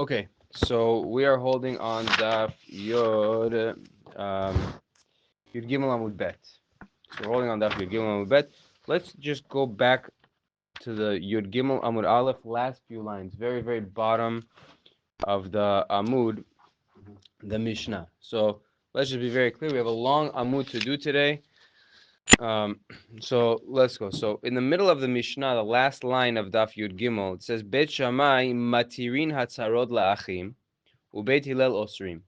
Okay, so we are holding on Daf Yod Yud Gimel Amud Bet. So we're holding on Daf Yud Gimel Amud Bet. Let's just go back to the Yud Gimel Amud Aleph last few lines, very very bottom of the Amud, the Mishnah. So let's just be very clear. We have a long Amud to do today. Um, so let's go. So in the middle of the Mishnah, the last line of Daf Yud Gimel, it says Bet Shammai matirin hatzarot la'achim. Ubeit Hillel Osrim.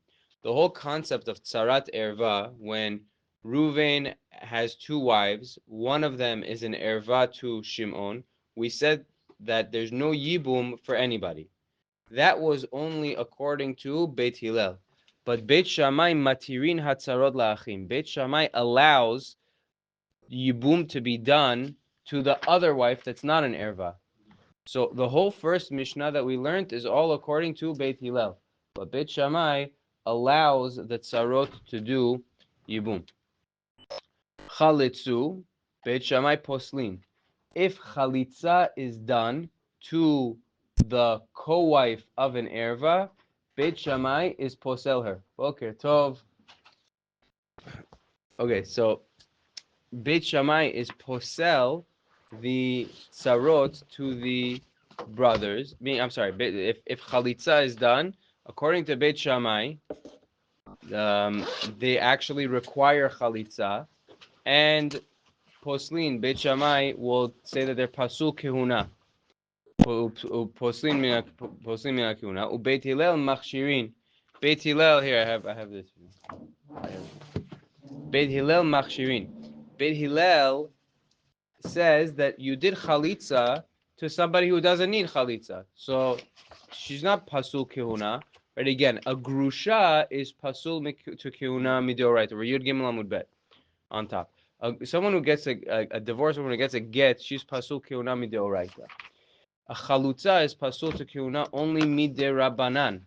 The whole concept of Tzarat Erva, when Reuven has two wives, one of them is an Erva to Shimon, we said that there's no Yibum for anybody. That was only according to Beit Hillel. But Beit Shammai matirin hatzarot la'achim. Beit Shammai allows Yibum to be done to the other wife that's not an Erva. So the whole first Mishnah that we learned is all according to Beit Hillel. But Beit Shammai allows the tzarot to do Yibum. Chalitzu, Beit Shammai poslin. If chalitza is done to the co-wife of an erva, Beit Shammai is posel her. Okay, tov. Okay, so Beit Shammai is posel the tzarot to the brothers. I'm sorry. If chalitza is done according to Beit Shammai, they actually require chalitza, and poslin Beit Shammai will say that they're pasul kehuna. Poslin mina kehuna. Ubeit Hillel machshirin. Beit Hillel, here I have this. Beit Hillel machshirin. Beit Hillel says that you did chalitza to somebody who doesn't need chalitza. So she's not pasul kehuna. But again, a grusha is pasul to kehuna midoraita. Or yud gimel amud bet on top. Someone who gets a divorce woman who gets a get, she's pasul kehuna midoraita. A chalutza is pasul to kehuna only miderabanan.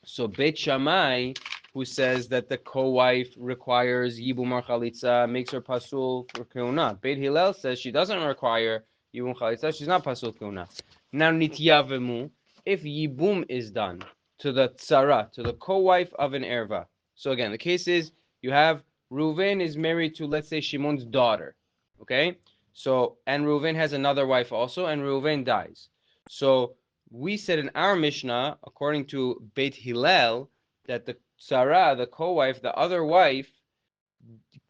So Beit Shammai, who says that the co-wife requires yibum or chalitza, makes her pasul for keuna. Beit Hillel says she doesn't require yibum chalitza, she's not pasul keuna. Now nityavemu, if yibum is done to the tzara, to the co-wife of an erva. So again, the case is you have Reuven is married to, let's say, Shimon's daughter. Okay? So, and Reuven has another wife also, and Reuven dies. So we said in our Mishnah, according to Beit Hillel, that the Sarah, the co-wife, the other wife,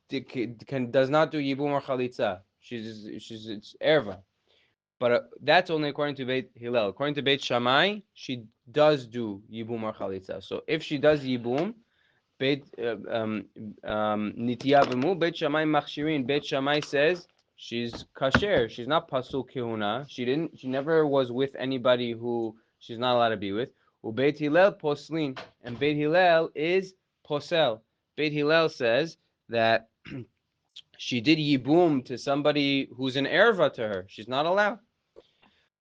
does not do Yibum or Chalitza. It's Erva. But that's only according to Beit Hillel. According to Beit Shammai, she does do Yibum or Chalitza. So if she does Yibum, Beit Nitya V'mu, Beit Shammai Machshirin. Beit Shammai says she's kasher. She's not pasul kehuna. She never was with anybody who she's not allowed to be with. Beit Hillel poslin, and Beit Hillel is posel. Beit Hillel says that she did yibum to somebody who's an erva to her. She's not allowed.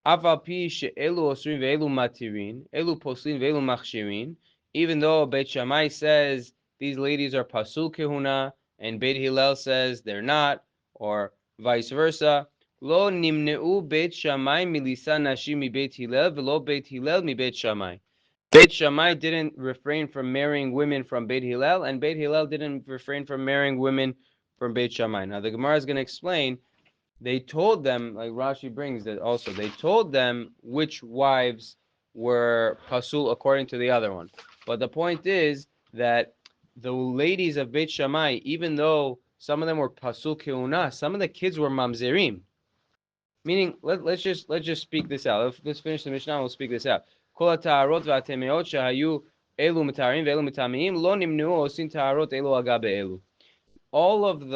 Aval pi she'elu osrin ve'elu matirin, elu poslin ve'elu machshirin. Even though Beit Shammai says these ladies are pasul kehuna, and Beit Hillel says they're not, or vice versa. Lo nimneu Beit Shammai milisa nashim mi Beit Hillel, velo Beit Hillel mi Beit Shammai. Beit Shammai didn't refrain from marrying women from Beit Hillel, and Beit Hillel didn't refrain from marrying women from Beit Shammai. Now the Gemara is going to explain. They told them, like Rashi brings that also, they told them which wives were pasul according to the other one. But the point is that the ladies of Beit Shammai, even though some of them were pasul keuna, some of the kids were mamzerim. Meaning, let's just speak this out. Let's finish the Mishnah. We'll speak this out. Kol ha'ta'arot v'atemeot shehayu elu mitarim ve'elu mitamim lo nimnu osin ta'arot elu agabe elu. All of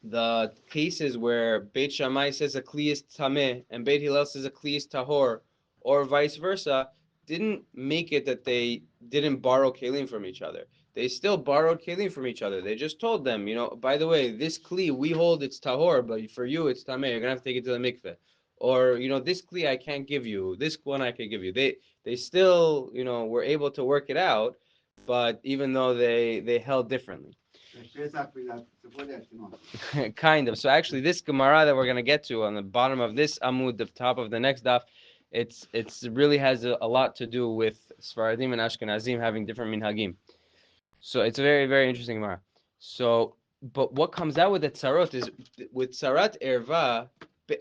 the cases where Beit Shammai says a kli is tameh and Beit Hillel says a kli is tahor, or vice versa, didn't make it that they didn't borrow kelim from each other. They still borrowed kelim from each other. They just told them, by the way, this kli we hold it's tahor, but for you it's tameh. You're gonna have to take it to the mikveh. Or this kli I can't give you. This one I can give you. They still were able to work it out, but even though they held differently. Kind of. So actually, this Gemara that we're going to get to on the bottom of this Amud, the top of the next daf, It's really has a lot to do with Sfaradim and Ashkenazim having different minhagim. So it's a very, very interesting Gemara. So, but what comes out with the tzarot is with tzarat erva,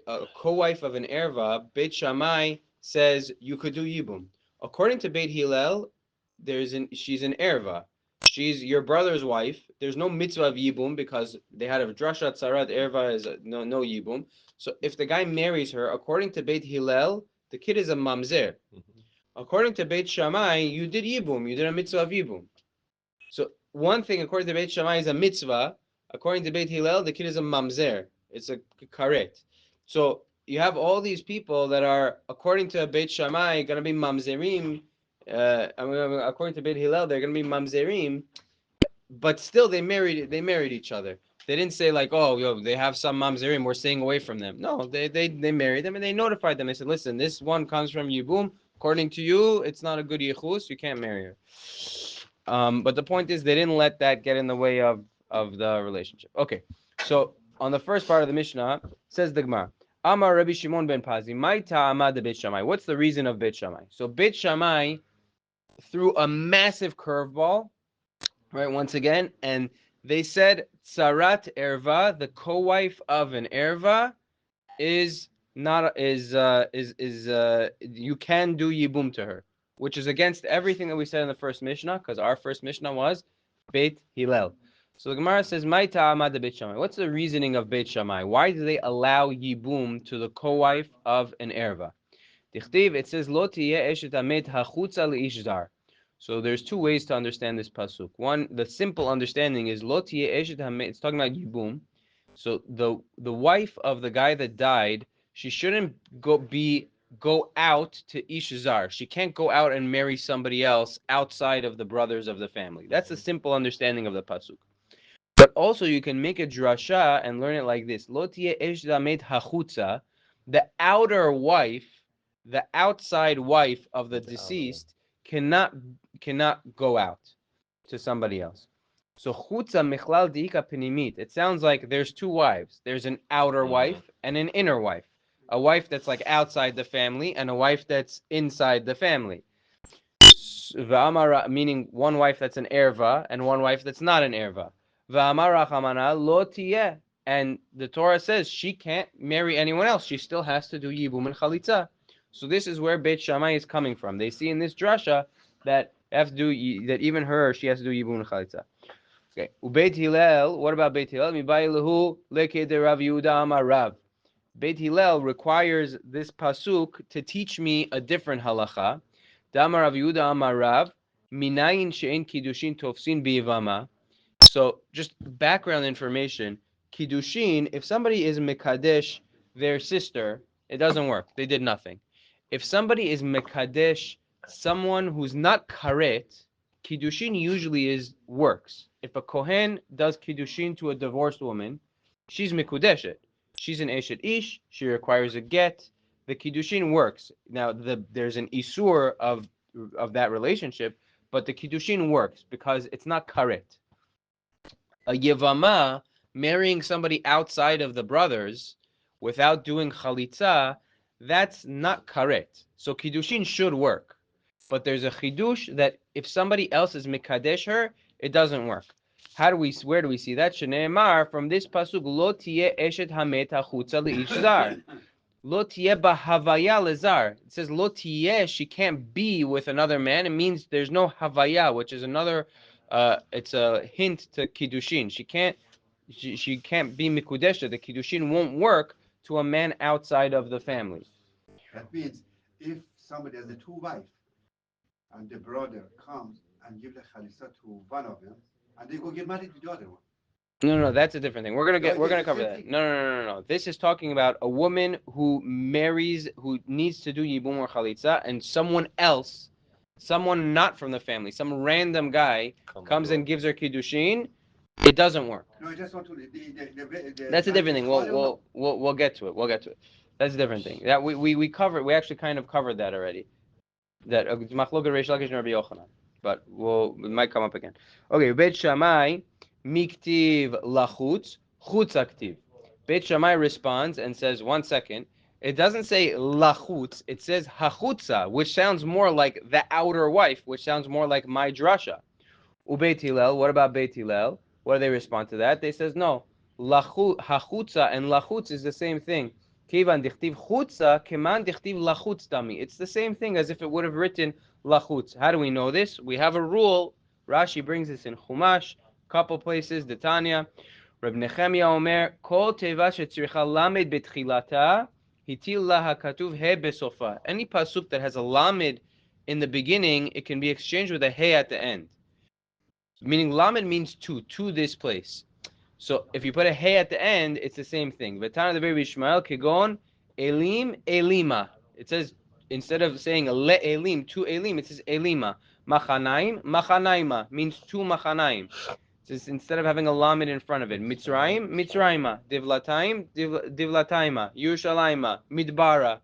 a co-wife of an erva, Beit Shammai says you could do yibum. According to Beit Hillel, she's an erva. She's your brother's wife. There's no mitzvah of yibum because they had a drasha tzarat erva is no yibum. So if the guy marries her, according to Beit Hillel, the kid is a mamzer. According to Beit Shammai, you did yibum. You did a mitzvah of yibum. So one thing, according to Beit Shammai, is a mitzvah. According to Beit Hillel, the kid is a mamzer. It's a karet. So you have all these people that are, according to Beit Shammai, going to be mamzerim. According to Beit Hillel, they're going to be mamzerim. But still, they married each other. They didn't say like, oh, they have some mamzerim. We're staying away from them. No, they married them and they notified them. They said, listen, this one comes from Yibum. According to you, it's not a good yichus. You can't marry her. But the point is, they didn't let that get in the way of the relationship. Okay, so on the first part of the Mishnah, says the Gemara, Amar Rabbi Shimon ben Pazi, Mai ta'amad de Beit Shammai. What's the reason of Beit Shammai? So Beit Shammai threw a massive curveball, right? Once again, and they said Tzarat Erva, the co-wife of an Erva, is not you can do Yibum to her, which is against everything that we said in the first Mishnah, because our first Mishnah was Beit Hillel. So the Gemara says, "My ta'amad Beit Shammai." What's the reasoning of Beit Shammai? Why do they allow Yibum to the co-wife of an erva? Dichtiv, it says, "Lo tiyeh eshet hamet hachutza leish zar." So there's two ways to understand this pasuk. One, the simple understanding is Lo tiyeh eshet hamet. It's talking about Yibum. So the wife of the guy that died, she shouldn't go out to Ishazar. She can't go out and marry somebody else outside of the brothers of the family. That's the simple understanding of the pasuk. But also you can make a drasha and learn it like this: Lo tiye esh damet hachutza, the outer wife, the outside wife of the deceased cannot go out to somebody else. So chutza michlal diika penimit. It sounds like there's two wives. There's an outer wife and an inner wife. A wife that's like outside the family and a wife that's inside the family. V'amara, meaning one wife that's an erva and one wife that's not an erva. V'amara chamana lo tiyeh. And the Torah says she can't marry anyone else. She still has to do yibum and chalitza. So this is where Beit Shammai is coming from. They see in this drasha that have to do that even her she has to do yibum and chalitza. Okay. Ubeit Hillel. What about Beit Hillel? Mibai lehu leke de Rav Yehuda amar Rav. Beit Hillel requires this pasuk to teach me a different halacha. Damar Rav Yehuda amar Rav, minayin she'en kiddushin tofsin biyevama. So just background information. Kiddushin, if somebody is mekadesh their sister, it doesn't work. They did nothing. If somebody is mekadesh someone who's not karet, kiddushin usually works. If a kohen does kiddushin to a divorced woman, she's mikudeshet. She's an eshet ish. She requires a get. The kiddushin works. Now there's an isur of that relationship, but the kiddushin works because it's not karet. A yevama marrying somebody outside of the brothers without doing chalitza, that's not karet. So kiddushin should work, but there's a chidush that if somebody else is mikadesh her, it doesn't work. Where do we see that? Shneimar, from this pasuk, lo tiye eshet hamet hachutza leish zar. Lo tiye bahavaya lezar. It says lo tiye, she can't be with another man. It means there's no havaya, which is another. It's a hint to kiddushin. She can't be mikudesha. The kiddushin won't work to a man outside of the family. That means if somebody has a two wife and the brother comes and give the chalisa to one of them, and they go get married to the other one. No, that's a different thing. We're gonna cover that. No. This is talking about a woman who marries, who needs to do yibum or chalitza, and someone else, someone not from the family, some random guy comes and gives her kiddushin. It doesn't work. No, I just want to. That's a different thing. We'll get to it. We'll get to it. That's a different thing. That we covered. We actually kind of covered that already. That machlokes Reish Lakish and Rabbi Yochanan, but it might come up again. Okay, Beit Shammai miktiv lachutz chutz aktiv. Beit Shammai responds and says, 1 second. It doesn't say lachutz. It says hachutza, which sounds more like the outer wife, which sounds more like my drasha. Ubeit Hillel, what about Beit Hillel? What do they respond to that? They says no. Hachutza and lachutz is the same thing. Kivan dichtiv chutza, keman dichtiv lachutz dami. It's the same thing as if it would have written lachutz. How do we know this? We have a rule. Rashi brings this in Chumash, couple places, Detanya. Reb Nechemia Omer, Kol teva shetzricha lamed betchilata, hitil laha katuv he besofa. Any pasuk that has a lamed in the beginning, it can be exchanged with a he at the end. Meaning lamed means to this place. So if you put a hey at the end, it's the same thing. V'tana the baby Ishmael kegon elim elima. It says instead of saying le elim to elim, it says elima. Machanaim machanaima means two machanaim. Just instead of having a lamed in front of it, Mitzrayim, Mitzrayima, Divlataim, Divlataima, Yerushalayima, Midbara.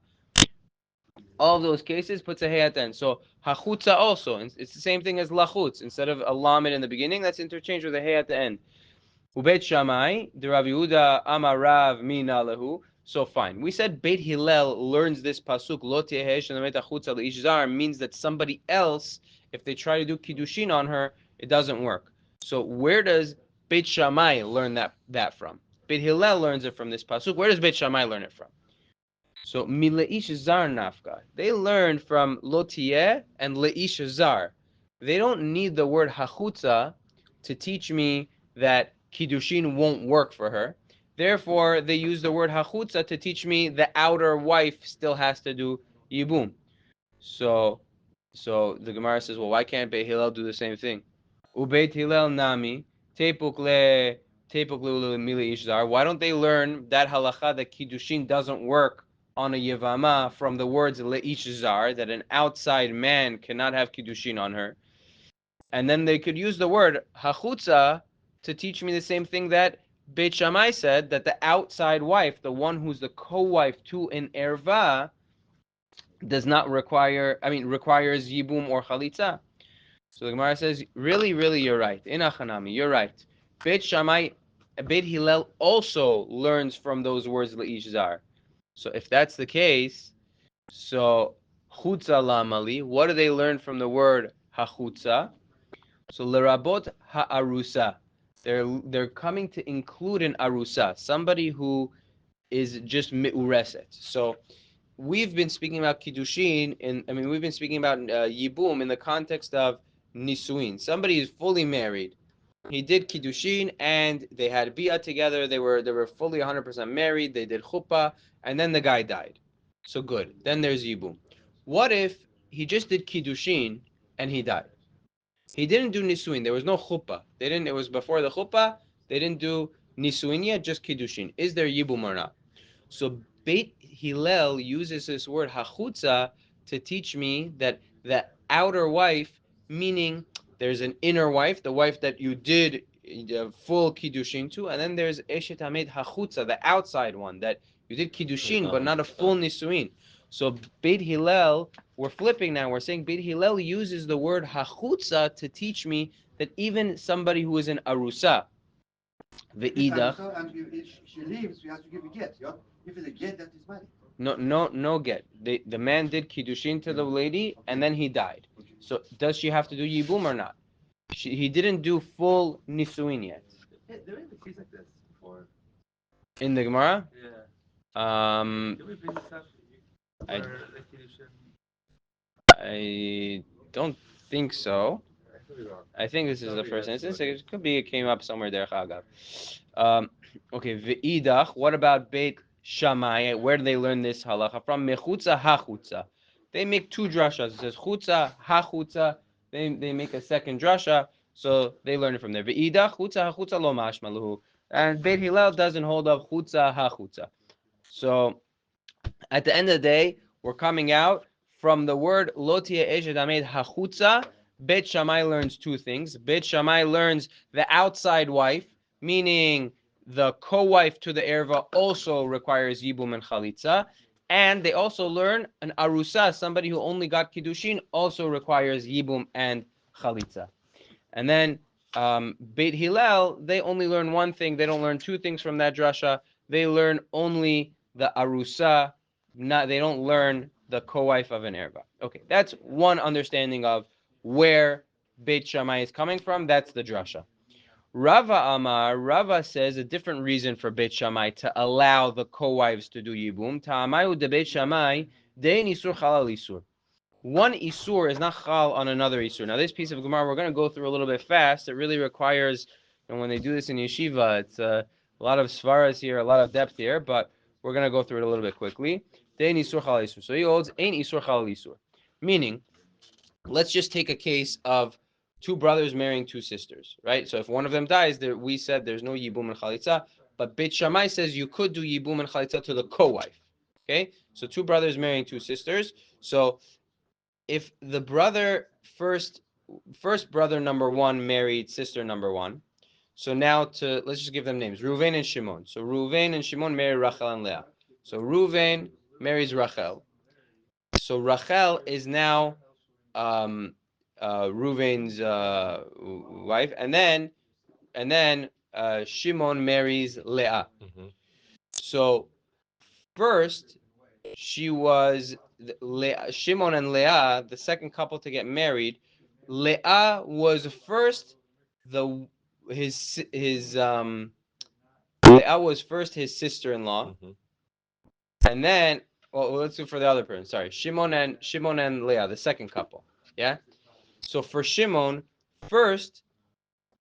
All of those cases puts a hey at the end. So hachutza also, it's the same thing as lachutz. Instead of a lamed in the beginning, that's interchanged with a hey at the end. Ubeit Shammai, the Rav Yehuda Amarav Mina Lahu. So fine. We said Beit Hillel learns this pasuk Lo Tiehesh Achutza Leish Zar means that somebody else, if they try to do kiddushin on her, it doesn't work. So where does Beit Shammai learn that from? Beit Hillel learns it from this pasuk. Where does Beit Shammai learn it from? So Mileish Zar Nafka. They learn from Lo Tieh and Leish Zar. They don't need the word Hachutza to teach me that Kiddushin won't work for her. Therefore, they use the word Hachutza to teach me the outer wife still has to do Yibum. So the Gemara says, well, why can't Beit Hillel do the same thing? Ubeit Hillel Nami, Tepuk le Mili Ishzar. Why don't they learn that halacha that Kiddushin doesn't work on a Yevama from the words Le'ishzar, that an outside man cannot have Kiddushin on her? And then they could use the word hachutza to teach me the same thing that Beit Shammai said, that the outside wife, the one who's the co-wife to an erva, does not requires yibum or chalitza. So the Gemara says, really, you're right. In Achanami, you're right. Beit Shammai, Beit Hillel also learns from those words le'ish zar. So if that's the case, so chutza lamali, what do they learn from the word hachutza? So lerabot ha'arusa, they're coming to include an arusa, somebody who is just mi'ureset. So we've been speaking about kiddushin, we've been speaking about yibum in the context of nisuin. Somebody is fully married. He did kiddushin and they had bia together. They were fully 100% married. They did chuppah, and then the guy died. So good. Then there's yibum. What if he just did kiddushin and he died? He didn't do nisuin. There was no chuppah. They didn't. It was before the chuppah. They didn't do nisuin yet, just kiddushin. Is there yibum or not? So Beit Hillel uses this word hachutza to teach me that the outer wife, meaning there's an inner wife, the wife that you did full kiddushin to, and then there's eshet hamed hachutza, the outside one that you did kiddushin but not a full nisuin. So Beit Hillel, we're flipping now. We're saying Beit Hillel uses the word hachutza to teach me that even somebody who is an arusa, the idach, and if she leaves, we have to give a get. Yeah? If it's a get, that is married. no get. The man did kiddushin to the lady, and then he died. Okay. So does she have to do yibum or not? He didn't do full nisuin yet. There is a case like this before. In the Gemara, Can we bring this up? I Where the Kiddushin, I don't think so. I could be wrong. I think this is the Probably first has, instance. but- It could be it came up somewhere there. Chagav. Okay, ve'idach. What about Beit Shammai? Where do they learn this halacha from? Mechutza hachutza. They make two drashas. It says chutza hachutza. They make a second drasha, so they learn it from there. Ve'idach chutza hachutza lo mashmaluhu. And Beit Hillel doesn't hold up chutza hachutza. So at the end of the day, we're coming out from the word lotia eshet amed hachutza. Beit Shammai learns two things. Beit Shammai learns the outside wife, meaning the co-wife to the erva also requires yibum and chalitza, and they also learn an arusa, somebody who only got kiddushin, also requires yibum and chalitza. And then Beit Hillel, they only learn one thing. They don't learn two things from that drasha. They learn only the arusa they don't learn the co-wife of an erva. Okay, that's one understanding of where Beit Shammai is coming from. That's the drasha. Rava says a different reason for Beit Shammai to allow the co-wives to do yibum. Ta'amayu de Beit Shammai dein isur chalal isur. One isur is not chal on another isur. Now, this piece of Gemara we're going to go through a little bit fast. It really requires, and when they do this in yeshiva, it's a lot of svaras here, a lot of depth here, but we're going to go through it a little bit quickly. Dein isur chalal isur. So he holds ein isur chalal isur, meaning, let's just take a case of two brothers marrying two sisters, right? So if one of them dies, we said there's no yibum and chalitza, but Beit Shammai says you could do yibum and chalitza to the co-wife. Okay, so two brothers marrying two sisters. So if the first brother number one married sister number one, so now let's just give them names, Reuven and Shimon. So Reuven and Shimon marry Rachel and Leah. So Reuven marries Rachel. So Rachel is now um, Reuven's wife, and then Shimon marries Leah. Mhm. So first she was Shimon and Leah, the second couple to get married. Leah was first the his Leah was first his sister-in-law, Mhm. and then let's do for the other person. Sorry, Shimon and Leah, the second couple. Yeah. So for Shimon, first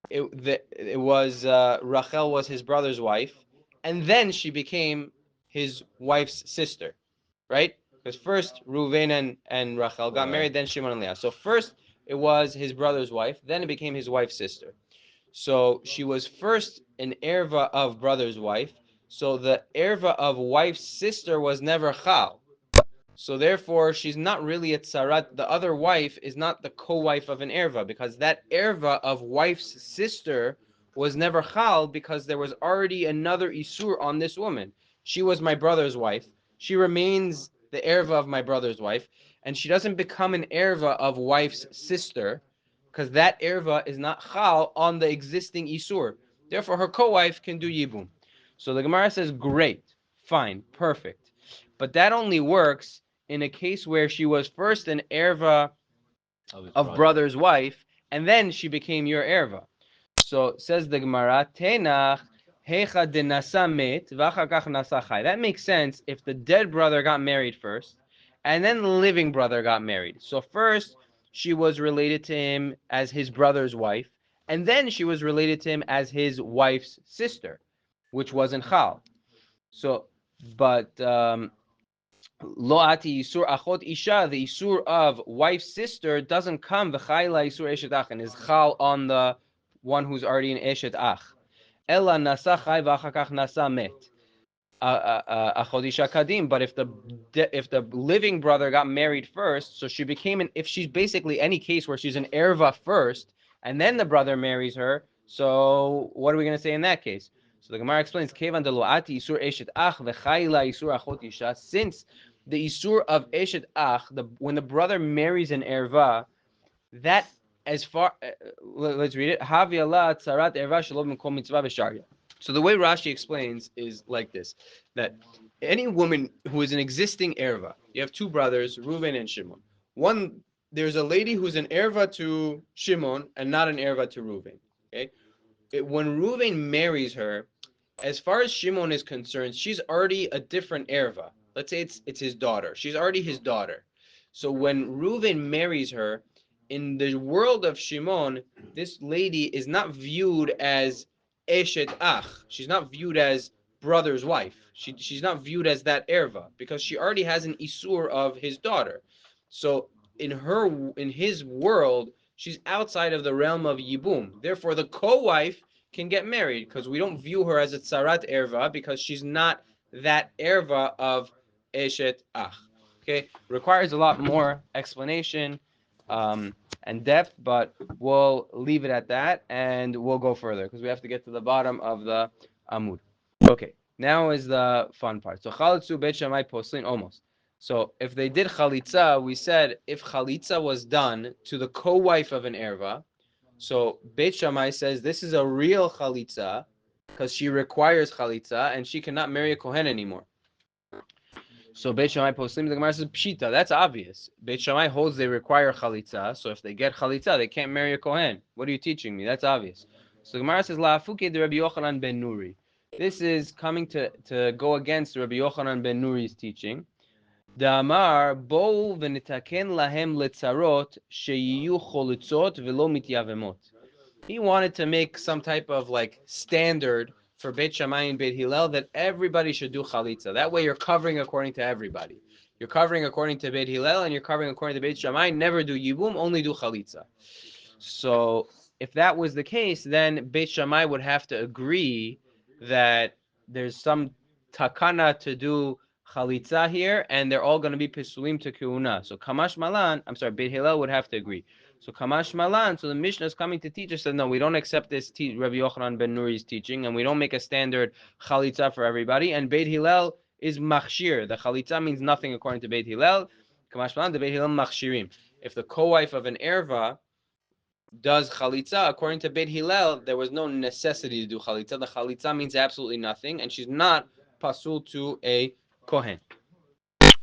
it was Rachel was his brother's wife, and then she became his wife's sister, right? Because first Reuven and Rachel got Right. married, then Shimon and Leah. So first it was his brother's wife, then it became his wife's sister. So she was first an erva of brother's wife. So the erva of wife's sister was never chal. So therefore, she's not really a tsarat. The other wife is not the co-wife of an erva, because that erva of wife's sister was never chal, because there was already another isur on this woman. She was my brother's wife. She remains the erva of my brother's wife, and she doesn't become an erva of wife's sister, because that erva is not chal on the existing isur. Therefore, her co-wife can do yibum. So the Gemara says, great, fine, perfect. But that only works in a case where she was first an erva of brother's wife, and then she became your erva. So says the Gemara, Tenach hecha de nasa met v'achar nasa chai. That makes sense if the dead brother got married first, and then the living brother got married. So first she was related to him as his brother's wife, and then she was related to him as his wife's sister, which wasn't chal. So, but Lo ati isur achot isha, the isur of wife's sister doesn't come v'chayla isur eshet ach, and is chal on the one who's already in eshet ach. Ella nasa chay v'achakach nasa met. Achot isha kadim. But if the living brother got married first, so she became if she's basically any case where she's an erva first, and then the brother marries her. So what are we going to say in that case? So the Gemara explains, Kevan de loati isur eshet ach v'chayla isur achot isha. Since the isur of eshet ach, when the brother marries an erva, that as far let's read it. Havi Allah tzarat erva shalom kol mitzvah v'sharya. So the way Rashi explains is like this: that any woman who is an existing erva, you have two brothers, Reuven and Shimon. There's a lady who's an erva to Shimon and not an erva to Reuven. Okay, when Reuven marries her, as far as Shimon is concerned, she's already a different erva. Let's say it's his daughter. She's already his daughter. So when Reuven marries her, in the world of Shimon, this lady is not viewed as eshet ach. She's not viewed as brother's wife. She's not viewed as that erva because she already has an isur of his daughter. So in his world, she's outside of the realm of yibum. Therefore, the co-wife can get married because we don't view her as a tsarat erva because she's not that erva of eshet ach. Okay, requires a lot more explanation and depth, but we'll leave it at that and we'll go further because we have to get to the bottom of the amud. Okay, now is the fun part. So chalitzu beit shammai poslin almost. So if they did chalitza, we said if chalitza was done to the co-wife of an erva, so Beit Shammai says this is a real chalitza because she requires chalitza and she cannot marry a kohen anymore. So Beit Shammai poslim, the Gemara says pshita. That's obvious. Beit Shammai holds they require chalitza. So if they get chalitza, they can't marry a kohen. What are you teaching me? That's obvious. So the Gemara says la'afuke de Rabbi Yochanan ben Nuri. This is coming to go against Rabbi Yochanan ben Nuri's teaching. Da'amar bo v'nitaken lahem letzarot sheyiyu cholitzot v'lo mityavemot. He wanted to make some type of like standard for Beit Shammai and Beit Hillel that everybody should do chalitza. That way you're covering according to everybody. You're covering according to Beit Hillel and you're covering according to Beit Shammai. Never do yibum, only do chalitza. So if that was the case, then Beit Shammai would have to agree that there's some takana to do chalitza here, and they're all going to be pisulim to kiuna. So Kamash Malan, I'm sorry, Beit Hillel would have to agree. So Kamash Malan, so the Mishnah is coming to teach us that no, we don't accept this Rabbi Yochanan ben Nuri's teaching, and we don't make a standard chalitza for everybody. And Beit Hillel is machshir. The chalitza means nothing according to Beit Hillel. Kamash Malan, the Beit Hillel machshirim. If the co-wife of an erva does chalitza, according to Beit Hillel, there was no necessity to do chalitza. The chalitza means absolutely nothing, and she's not pasul to a kohen.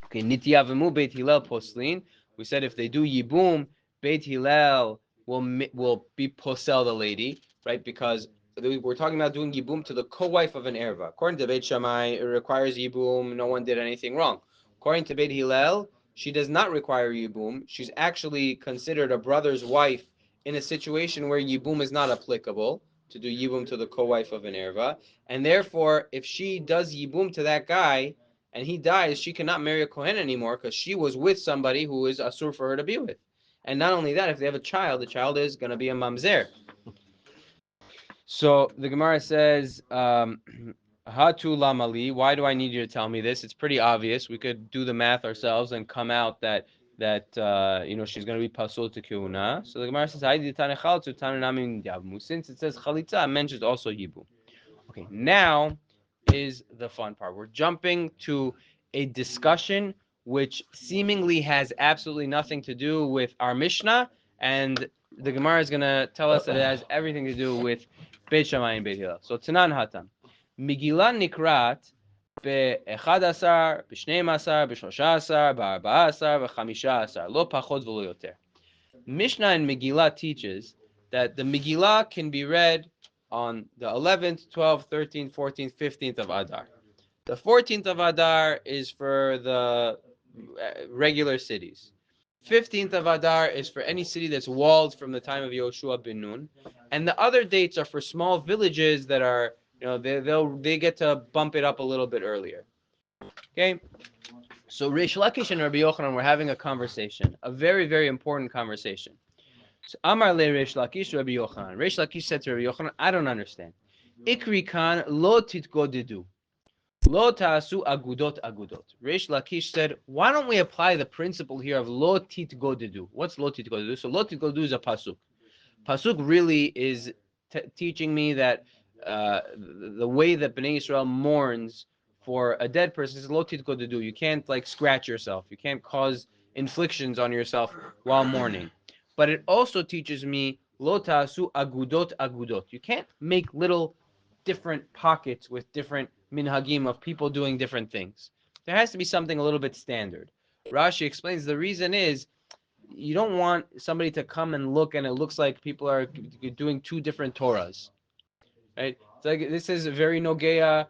Okay, nitiyavemu Beit Hillel poslin. We said if they do yibum, Beit Hillel will be posel the lady, right? Because we're talking about doing yibum to the co-wife of an erva. According to Beit Shammai, it requires yibum. No one did anything wrong. According to Beit Hillel, she does not require yibum. She's actually considered a brother's wife in a situation where yibum is not applicable to do yibum to the co-wife of an erva, and therefore, if she does yibum to that guy and he dies, she cannot marry a kohen anymore because she was with somebody who is asur for her to be with. And not only that, if they have a child, the child is going to be a mamzer. So the Gemara says, Hatu lamali. Why do I need you to tell me this? It's pretty obvious. We could do the math ourselves and come out that she's going to be pasul to kiuna. So the Gemara says, since it says chalitza, it mentions also yibu. Okay, now is the fun part. We're jumping to a discussion which seemingly has absolutely nothing to do with our Mishnah, and the Gemara is going to tell us that it has everything to do with Beit Shammai and Beit Hillel. So Tanan Hatam. Megillah Nikrat ב-11, ב-12, ב-13, ב-14, ב-15, לא פחות ולא יותר. Mishnah and Megillah teaches that the Megillah can be read on the 11th, 12th, 13th, 14th, 15th of Adar. The 14th of Adar is for the regular cities. 15th of Adar is for any city that's walled from the time of Yoshua bin Nun. And the other dates are for small villages that are, they get to bump it up a little bit earlier. Okay? So Rish Lakish and Rabbi Yochanan were having a conversation, a very, very important conversation. So Amar le Rish Lakish, Rabbi Yochanan. Rish Lakish said to Rabbi Yochanan, I don't understand. Ikri kan lo titgodedu. Lo ta'asu agudot agudot. Rish Lakish said, why don't we apply the principle here of lo titgodedu? What's lo titgodedu? So lo titgodedu is a pasuk. Pasuk really is teaching me that the way that Bnei Yisrael mourns for a dead person is lo titgodedu. You can't like scratch yourself. You can't cause inflictions on yourself while mourning. But it also teaches me lo ta'asu agudot agudot. You can't make little different pockets with different minhagim of people doing different things. There has to be something a little bit standard. Rashi explains the reason is you don't want somebody to come and look and it looks like people are doing two different Torahs, right? It's like this is very nogea,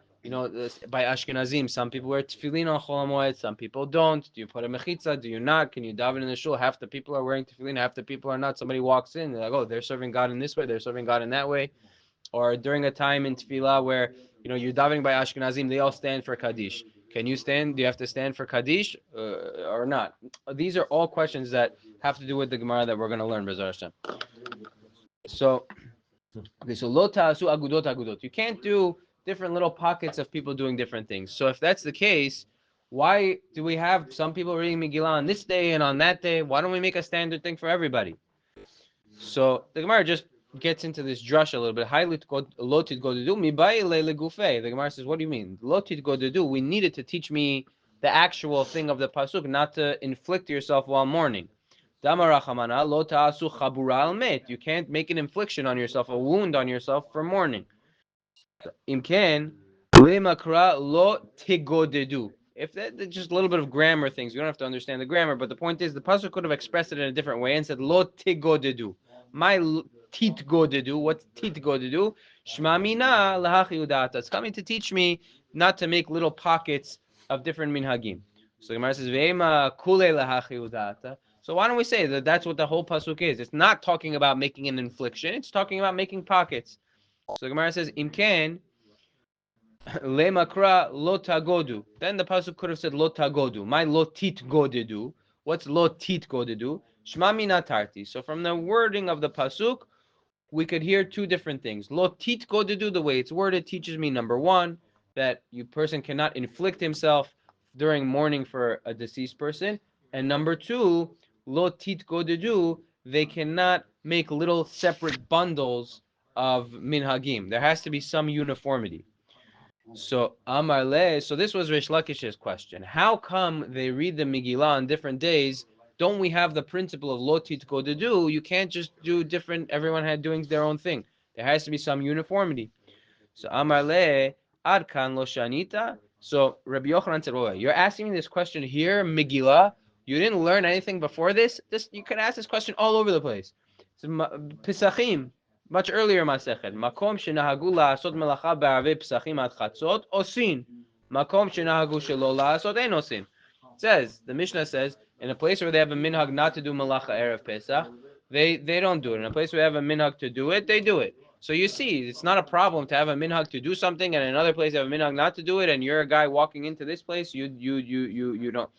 by Ashkenazim. Some people wear tefillin on Chol HaMoed, some people don't. Do you put a mechitza? Do you not? Can you daven in the shul? Half the people are wearing tefillin, half the people are not. Somebody walks in, they're like, oh, they're serving God in this way, they're serving God in that way. Or during a time in tefillah where you're davening by Ashkenazim, they all stand for Kaddish. Can you stand? Do you have to stand for Kaddish or not? These are all questions that have to do with the Gemara that we're going to learn, B'ezras Hashem. So lo ta'asu agudot agudot. You can't do different little pockets of people doing different things. So if that's the case, why do we have some people reading Megillah on this day and on that day? Why don't we make a standard thing for everybody? So the Gemara just gets into this drush a little bit. The Gemara says, what do you mean? We needed to teach me the actual thing of the pasuk, not to inflict yourself while mourning. You can't make an infliction on yourself, a wound on yourself for mourning. if that's just a little bit of grammar things, we don't have to understand the grammar, but the point is the pasuk could have expressed it in a different way and said lo tigodedu. My tit godedu. What's tit godedu? Shma mina lahachi udata. It's coming to teach me not to make little pockets of different minhagim. So the Gemara says ve'ema kule lahachi udata. So why don't we say that that's what the whole pasuk is? It's not talking about making an infliction. It's talking about making pockets. So the Gemara says imken le makra lo tagodu. Then the pasuk could have said lo tagodu. My lo tit godedu. What's lo tit godedu? Shma mina tarti. So from the wording of the pasuk, we could hear two different things. Lo tit godedu, the way it's worded, teaches me number one that you person cannot inflict himself during mourning for a deceased person, and number two, lo tit godedu, they cannot make little separate bundles of minhagim. There has to be some uniformity. So Amarle, so this was Rish Lakish's question. How come they read the Megillah on different days? Don't we have the principle of lotit kodedu? You can't just do different, everyone had doing their own thing. There has to be some uniformity. So Amarle, ad kan lo shanita. So Rabbi Yochanan said, well, you're asking me this question here, Megillah. You didn't learn anything before this? You could ask this question all over the place. So, Pesachim, much earlier Masechet. Makom shenahagu la'asot melacha ba'arvei Pesachim ad chatzot, osin. Makom shenahagu shelo la'asot, ein osin. It says, the Mishnah says, in a place where they have a minhag not to do melacha erev Pesach, they don't do it. In a place where they have a minhag to do it, they do it. So you see, it's not a problem to have a minhag to do something, and in another place you have a minhag not to do it, and you're a guy walking into this place, you don't.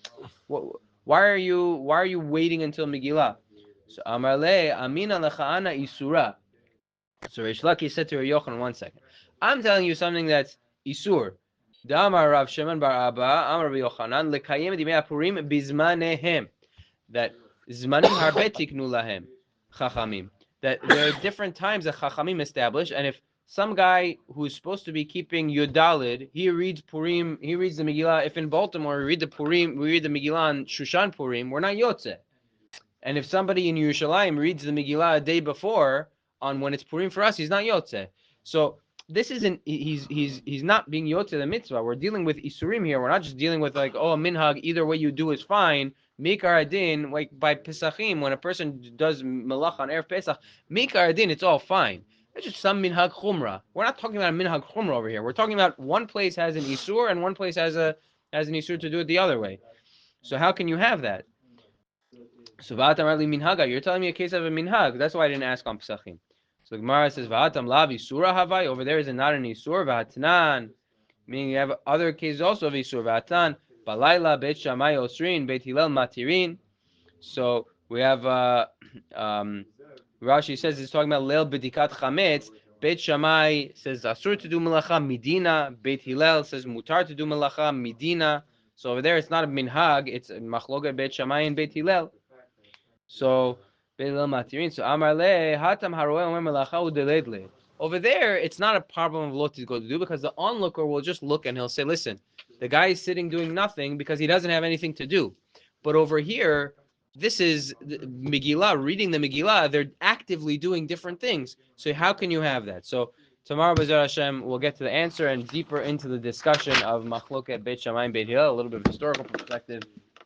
Why are you waiting until Megillah? So Amarle Amina Lecha'ana Isura. So Rish Lakish said to Rabbi Yochanan, 1 second. I'm telling you something that's Isur. Damar Rav Shimon bar Abba, Amar Rabbi Yochanan, Lekayim Dimei Purim Bizmanehem. That Zmanim Harbe Tiknu Lahem. Chachamim. That there are different times that Chachamim establish, and if some guy who's supposed to be keeping Yudalid, he reads Purim, he reads the Megillah. If in Baltimore we read the Megillah on Shushan Purim, we're not Yotze. And if somebody in Yerushalayim reads the Megillah a day before, on when it's Purim for us, he's not Yotze. So this isn't, he's not being Yotze the mitzvah. We're dealing with Isurim here. We're not just dealing with like, oh, a minhag, either way you do is fine. Mikar Adin, like by Pesachim, when a person does Malach on Erev Pesach, Mikar Adin, it's all fine. It's just some minhag chumrah. We're not talking about a minhag chumrah over here. We're talking about one place has an Isur and one place has an Isur to do it the other way. So how can you have that? So v'atam arli minhaga. You're telling me a case of a minhag. That's why I didn't ask on Pesachim. So the Gemara says v'atam lav isura havai. Over there is not an isur v'atnan. Meaning you have other cases also of isur v'atan. Balayla bet shamay osrin bet hillel matirin. So we have Rashi says it's talking about leil bedikat chametz. Bet Shammai says asur to do melacha midina. Bet Hillel says mutar to do melacha midina. So over there it's not a minhag. It's machloga bet Shammai and bet Hillel. So so Amar le hatam haroel melacha udeledle. Over there, it's not a problem of lot to go to do because the onlooker will just look and he'll say, "Listen, the guy is sitting doing nothing because he doesn't have anything to do." But over here, this is Megillah, reading the Megillah. They're actively doing different things. So how can you have that? So tomorrow, B'ezras Hashem, we'll get to the answer and deeper into the discussion of Machloket Beit Shammai and Beit Hillel, a little bit of historical perspective.